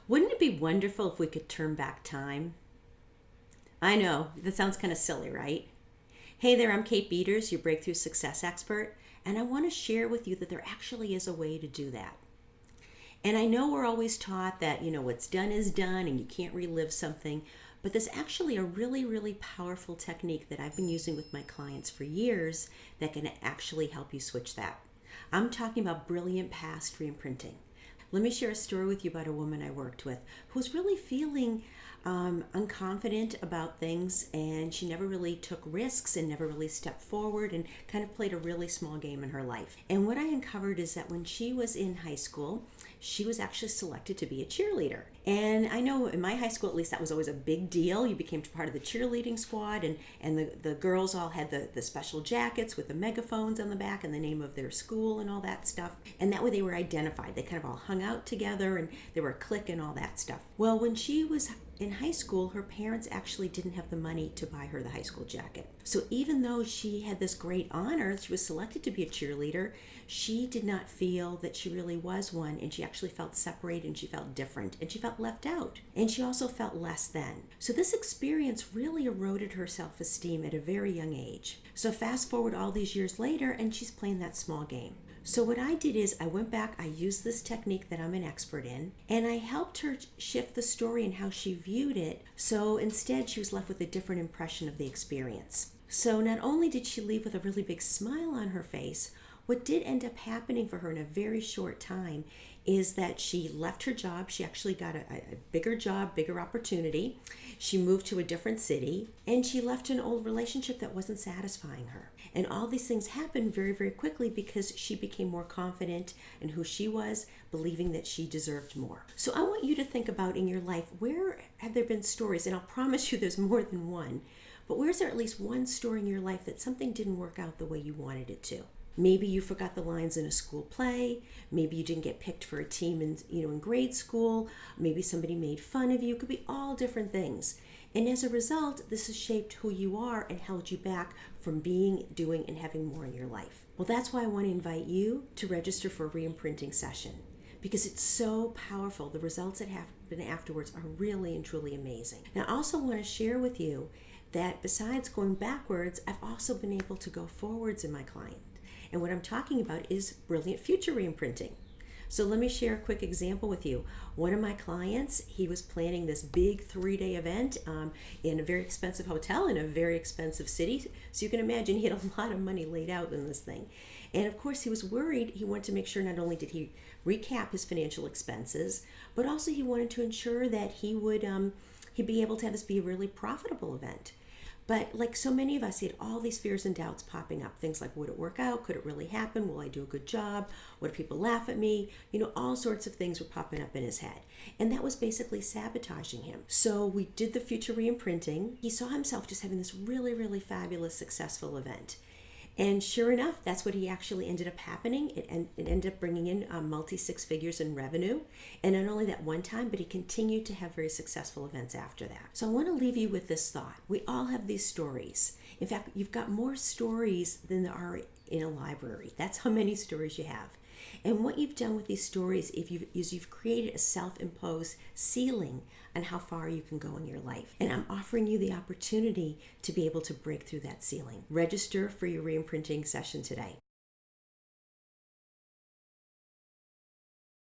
Wouldn't it be wonderful if we could turn back time? I know, that sounds kind of silly, right? Hey there, I'm Kate Beeders, your breakthrough success expert, and I want to share with you that there actually is a way to do that. And I know we're always taught that, what's done is done and you can't relive something, but there's actually a really, really powerful technique that I've been using with my clients for years that can actually help you switch that. I'm talking about brilliant past reimprinting. Let me share a story with you about a woman I worked with who was really feeling unconfident about things, and she never really took risks and never really stepped forward and kind of played a really small game in her life. And what I uncovered is that when she was in high school, she was actually selected to be a cheerleader. And I know in my high school, at least, that was always a big deal. You became part of the cheerleading squad, and the girls all had the special jackets with the megaphones on the back and the name of their school and all that stuff. And that way they were identified. They kind of all hung out together and they were a clique and all that stuff. Well, when she was in high school, her parents actually didn't have the money to buy her the high school jacket. So even though she had this great honor, she was selected to be a cheerleader, she did not feel that she really was one, and she actually felt separated and she felt different and she felt left out. And she also felt less than. So this experience really eroded her self-esteem at a very young age. So fast forward all these years later, and she's playing that small game. So what I did is I went back, I used this technique that I'm an expert in, and I helped her shift the story and how she viewed it. So instead, she was left with a different impression of the experience. So not only did she leave with a really big smile on her face, what did end up happening for her in a very short time is that she left her job. She actually got a bigger job, bigger opportunity. She moved to a different city, and she left an old relationship that wasn't satisfying her. And all these things happened very, very quickly because she became more confident in who she was, believing that she deserved more. So I want you to think about in your life, where have there been stories, and I'll promise you there's more than one, but where's there at least one story in your life that something didn't work out the way you wanted it to? Maybe you forgot the lines in a school play. Maybe you didn't get picked for a team in grade school. Maybe somebody made fun of you. It could be all different things. And as a result, this has shaped who you are and held you back from being, doing, and having more in your life. Well, that's why I want to invite you to register for a reimprinting session, because it's so powerful. The results that happen afterwards are really and truly amazing. Now, I also want to share with you that besides going backwards, I've also been able to go forwards in my client. And what I'm talking about is brilliant future reimprinting. So let me share a quick example with you. One of my clients, he was planning this big 3-day event in a very expensive hotel in a very expensive city. So you can imagine he had a lot of money laid out in this thing. And of course he was worried. He wanted to make sure not only did he recap his financial expenses, but also he wanted to ensure that he would he'd be able to have this be a really profitable event. But like so many of us, he had all these fears and doubts popping up. Things like, would it work out? Could it really happen? Will I do a good job? Would people laugh at me? All sorts of things were popping up in his head. And that was basically sabotaging him. So we did the future reimprinting. He saw himself just having this really, really fabulous, successful event. And sure enough, that's what he actually ended up happening. It ended up bringing in multi-six figures in revenue. And not only that one time, but he continued to have very successful events after that. So I want to leave you with this thought. We all have these stories. In fact, you've got more stories than there are in a library. That's how many stories you have. And what you've done with these stories is you've created a self-imposed ceiling on how far you can go in your life. And I'm offering you the opportunity to be able to break through that ceiling. Register for your reimprinting session today.